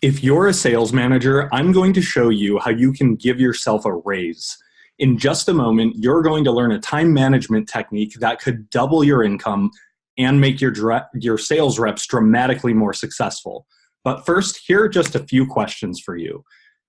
If you're a sales manager, I'm going to show you how you can give yourself a raise. In just a moment, you're going to learn a time management technique that could double your income and make your sales reps dramatically more successful. But first, here are just a few questions for you.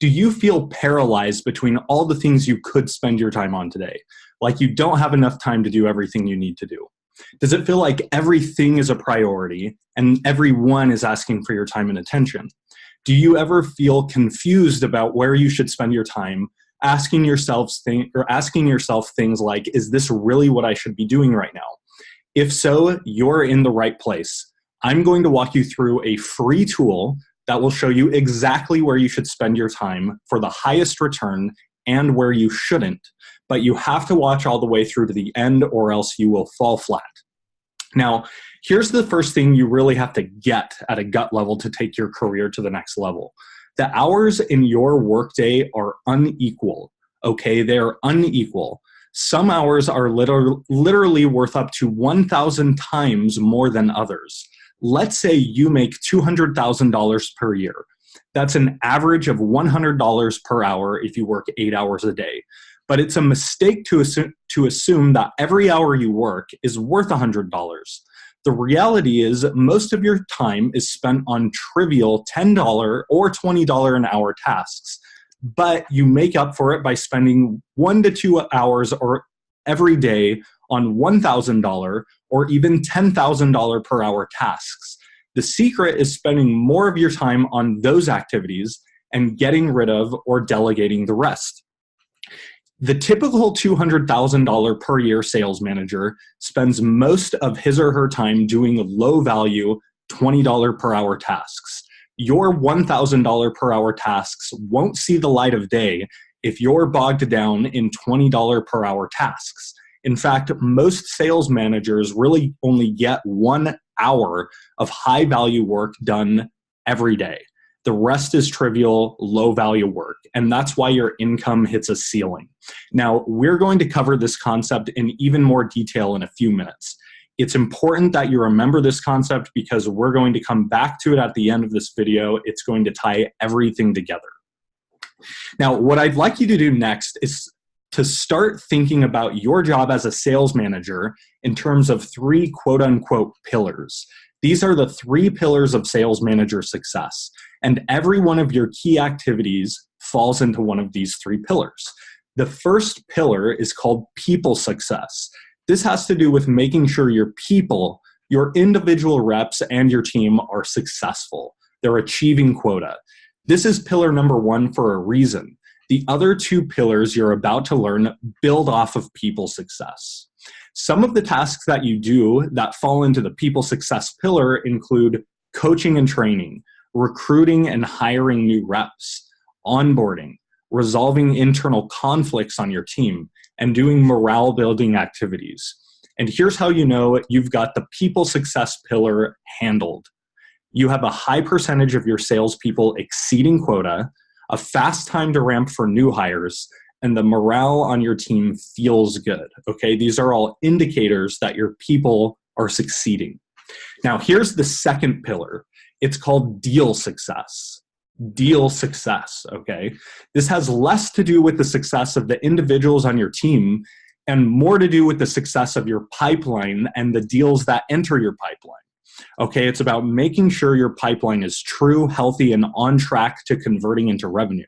Do you feel paralyzed between all the things you could spend your time on today? Like you don't have enough time to do everything you need to do? Does it feel like everything is a priority and everyone is asking for your time and attention? Do you ever feel confused about where you should spend your time, asking yourself things like, is this really what I should be doing right now? If so, you're in the right place. I'm going to walk you through a free tool that will show you exactly where you should spend your time for the highest return and where you shouldn't. But you have to watch all the way through to the end or else you will fall flat. Now, here's the first thing you really have to get at a gut level to take your career to the next level. The hours in your workday are unequal, okay? They're unequal. Some hours are literally worth up to 1,000 times more than others. Let's say you make $200,000 per year. That's an average of $100 per hour if you work 8 hours a day. But it's a mistake to assume that every hour you work is worth $100. The reality is most of your time is spent on trivial $10 or $20 an hour tasks, but you make up for it by spending 1 to 2 hours or every day on $1,000 or even $10,000 per hour tasks. The secret is spending more of your time on those activities and getting rid of or delegating the rest. The typical $200,000 per year sales manager spends most of his or her time doing low-value $20 per hour tasks. Your $1,000 per hour tasks won't see the light of day if you're bogged down in $20 per hour tasks. In fact, most sales managers really only get 1 hour of high-value work done every day. The rest is trivial, low-value work, and that's why your income hits a ceiling. Now, we're going to cover this concept in even more detail in a few minutes. It's important that you remember this concept because we're going to come back to it at the end of this video. It's going to tie everything together. Now, what I'd like you to do next is to start thinking about your job as a sales manager in terms of 3 quote-unquote pillars. These are the 3 pillars of sales manager success, and every one of your key activities falls into one of these 3 pillars. The first pillar is called people success. This has to do with making sure your people, your individual reps, and your team are successful. They're achieving quota. This is pillar number 1 for a reason. The other 2 pillars you're about to learn build off of people success. Some of the tasks that you do that fall into the people success pillar include coaching and training, recruiting and hiring new reps, onboarding, resolving internal conflicts on your team, and doing morale building activities. And here's how you know you've got the people success pillar handled. You have a high percentage of your salespeople exceeding quota, a fast time to ramp for new hires, and the morale on your team feels good, okay? These are all indicators that your people are succeeding. Now, here's the second pillar. It's called deal success. Deal success, okay? This has less to do with the success of the individuals on your team and more to do with the success of your pipeline and the deals that enter your pipeline. Okay, it's about making sure your pipeline is true, healthy, and on track to converting into revenue.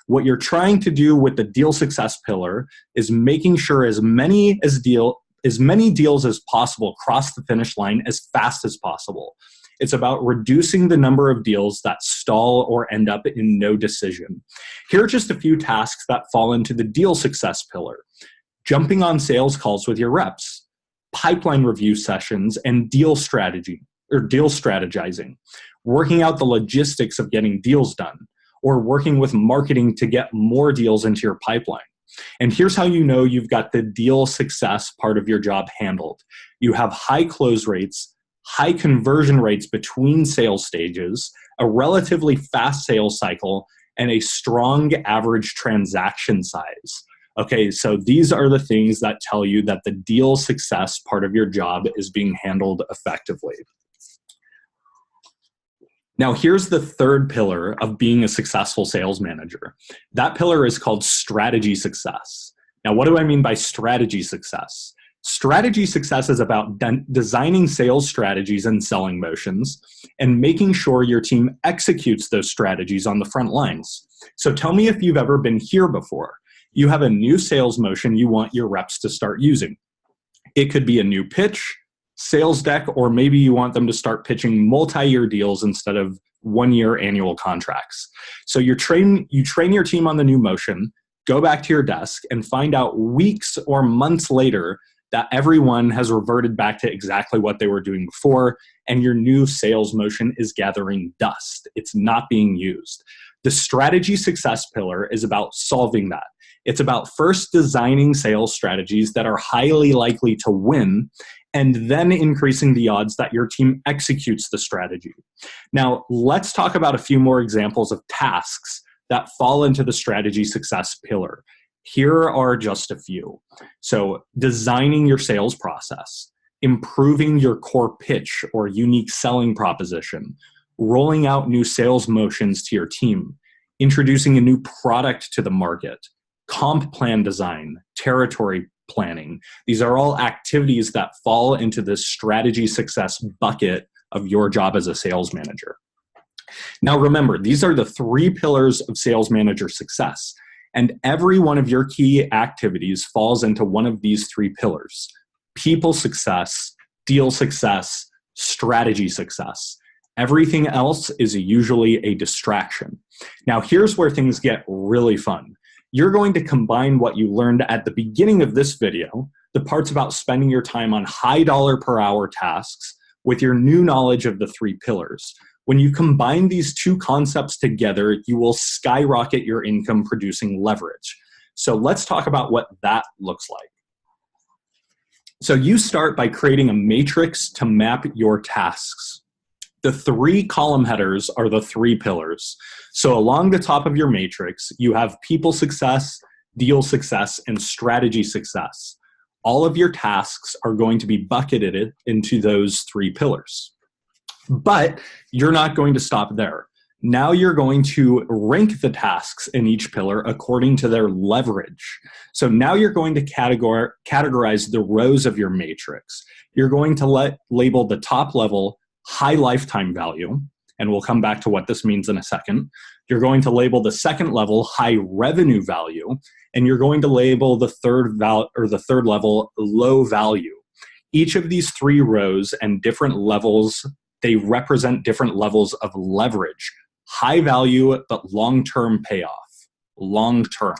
What you're trying to do with the deal success pillar is making sure as many deals as possible cross the finish line as fast as possible. It's about reducing the number of deals that stall or end up in no decision. Here are just a few tasks that fall into the deal success pillar. Jumping on sales calls with your reps, pipeline review sessions, and deal strategizing, working out the logistics of getting deals done, or working with marketing to get more deals into your pipeline. And here's how you know you've got the deal success part of your job handled. You have high close rates, high conversion rates between sales stages, a relatively fast sales cycle, and a strong average transaction size. Okay, so these are the things that tell you that the deal success part of your job is being handled effectively. Now, here's the third pillar of being a successful sales manager. That pillar is called strategy success. Now, what do I mean by strategy success? Strategy success is about designing sales strategies and selling motions and making sure your team executes those strategies on the front lines. So tell me if you've ever been here before. You have a new sales motion you want your reps to start using. It could be a new pitch, sales deck, or maybe you want them to start pitching multi-year deals instead of one-year annual contracts. So you train your team on the new motion, go back to your desk, and find out weeks or months later that everyone has reverted back to exactly what they were doing before, and your new sales motion is gathering dust. It's not being used. The strategy success pillar is about solving that. It's about first designing sales strategies that are highly likely to win, and then increasing the odds that your team executes the strategy. Now, let's talk about a few more examples of tasks that fall into the strategy success pillar. Here are just a few. So, designing your sales process, improving your core pitch or unique selling proposition, rolling out new sales motions to your team, introducing a new product to the market, comp plan design, territory planning. These are all activities that fall into this strategy success bucket of your job as a sales manager. Now remember, these are the three pillars of sales manager success, and every one of your key activities falls into one of these three pillars: people success, deal success, strategy success. Everything else is usually a distraction. Now here's where things get really fun. You're going to combine what you learned at the beginning of this video, the parts about spending your time on high dollar per hour tasks, with your new knowledge of the three pillars. When you combine these two concepts together, you will skyrocket your income producing leverage. So let's talk about what that looks like. So you start by creating a matrix to map your tasks. The three column headers are the three pillars. So along the top of your matrix, you have people success, deal success, and strategy success. All of your tasks are going to be bucketed into those three pillars. But you're not going to stop there. Now you're going to rank the tasks in each pillar according to their leverage. So now you're going to categorize the rows of your matrix. You're going to label the top level high lifetime value, and we'll come back to what this means in a second. You're going to label the second level high revenue value, and you're going to label the third level low value. Each of these three rows and different levels, they represent different levels of leverage. High value, but long-term payoff. Long-term.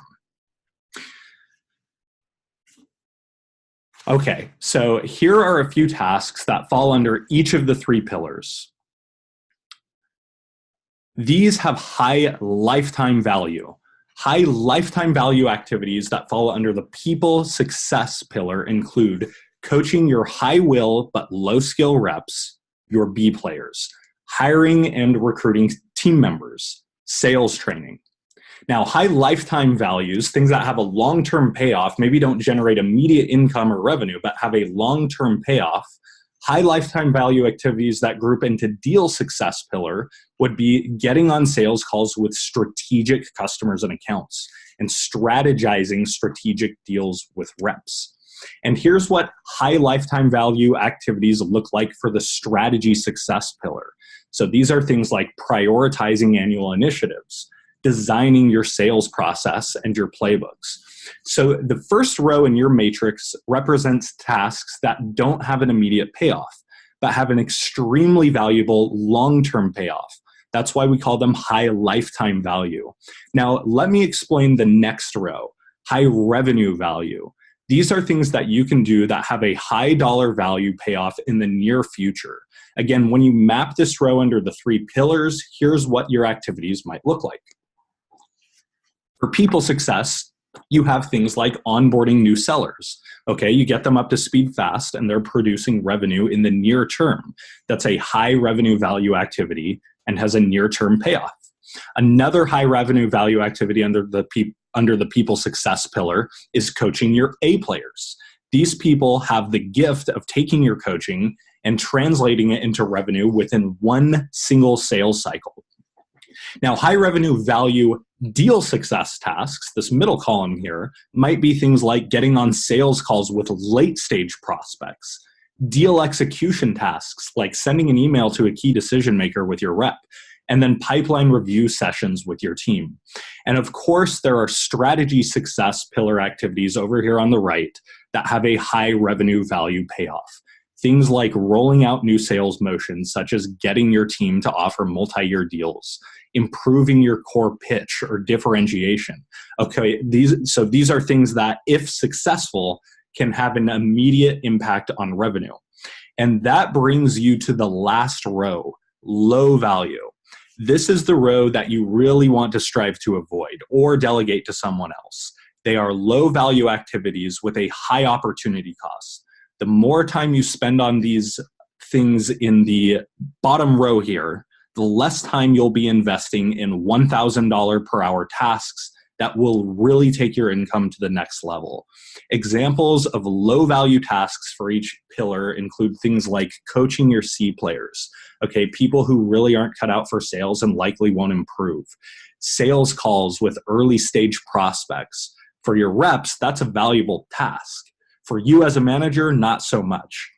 Okay, so here are a few tasks that fall under each of the three pillars. These have high lifetime value. High lifetime value activities that fall under the people success pillar include coaching your high will but low skill reps, your B players, hiring and recruiting team members, sales training. Now, high lifetime values, things that have a long-term payoff, maybe don't generate immediate income or revenue, but have a long-term payoff. High lifetime value activities that group into deal success pillar would be getting on sales calls with strategic customers and accounts and strategizing strategic deals with reps. And here's what high lifetime value activities look like for the strategy success pillar. So these are things like prioritizing annual initiatives, designing your sales process and your playbooks. So the first row in your matrix represents tasks that don't have an immediate payoff, but have an extremely valuable long-term payoff. That's why we call them high lifetime value. Now, let me explain the next row, high revenue value. These are things that you can do that have a high dollar value payoff in the near future. Again, when you map this row under the three pillars, here's what your activities might look like. For people success, you have things like onboarding new sellers. Okay, you get them up to speed fast and they're producing revenue in the near term. That's a high revenue value activity and has a near-term payoff. Another high revenue value activity under the people success pillar is coaching your A players. These people have the gift of taking your coaching and translating it into revenue within one single sales cycle. Now, high revenue value deal success tasks, this middle column here, might be things like getting on sales calls with late stage prospects, deal execution tasks like sending an email to a key decision maker with your rep, and then pipeline review sessions with your team. And of course, there are strategy success pillar activities over here on the right that have a high revenue value payoff. Things like rolling out new sales motions, such as getting your team to offer multi-year deals, improving your core pitch or differentiation. Okay, these are things that, if successful, can have an immediate impact on revenue. And that brings you to the last row, low value. This is the row that you really want to strive to avoid or delegate to someone else. They are low value activities with a high opportunity cost. The more time you spend on these things in the bottom row here, the less time you'll be investing in $1,000 per hour tasks that will really take your income to the next level. Examples of low value tasks for each pillar include things like coaching your C players, okay, people who really aren't cut out for sales and likely won't improve. Sales calls with early stage prospects. For your reps, that's a valuable task. For you as a manager, not so much.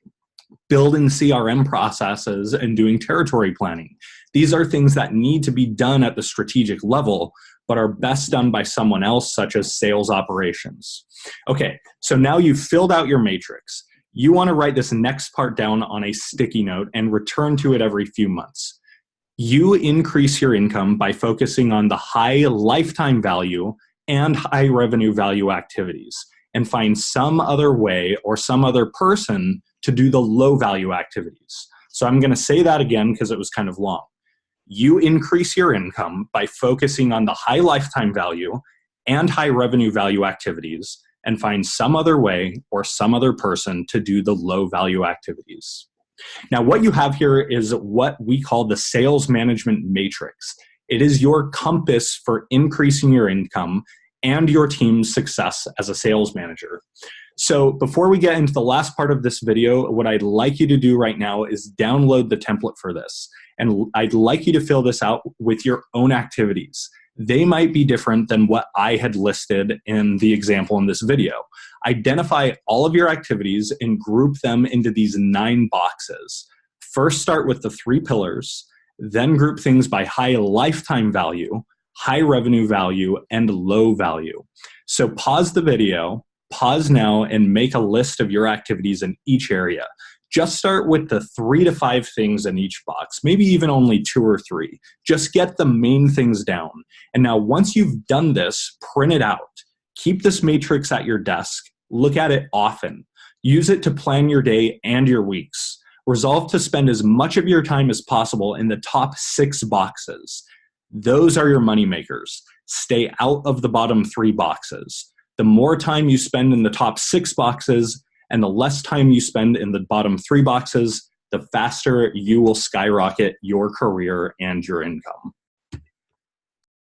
Building CRM processes and doing territory planning. These are things that need to be done at the strategic level, but are best done by someone else, such as sales operations. Okay, so now you've filled out your matrix. You want to write this next part down on a sticky note and return to it every few months. You increase your income by focusing on the high lifetime value and high revenue value activities, and find some other way or some other person to do the low value activities. So I'm going to say that again because it was kind of long. You increase your income by focusing on the high lifetime value and high revenue value activities, and find some other way or some other person to do the low value activities. Now, what you have here is what we call the sales management matrix. It is your compass for increasing your income and your team's success as a sales manager. So before we get into the last part of this video, what I'd like you to do right now is download the template for this. And I'd like you to fill this out with your own activities. They might be different than what I had listed in the example in this video. Identify all of your activities and group them into these 9 boxes. First, start with the 3 pillars, then group things by high lifetime value, high revenue value, and low value. So pause the video, pause now, and make a list of your activities in each area. Just start with the 3 to 5 things in each box, maybe even only 2 or 3. Just get the main things down. And now once you've done this, print it out. Keep this matrix at your desk. Look at it often. Use it to plan your day and your weeks. Resolve to spend as much of your time as possible in the top 6 boxes. Those are your money makers. Stay out of the bottom 3 boxes. The more time you spend in the top 6 boxes and the less time you spend in the bottom 3 boxes, the faster you will skyrocket your career and your income.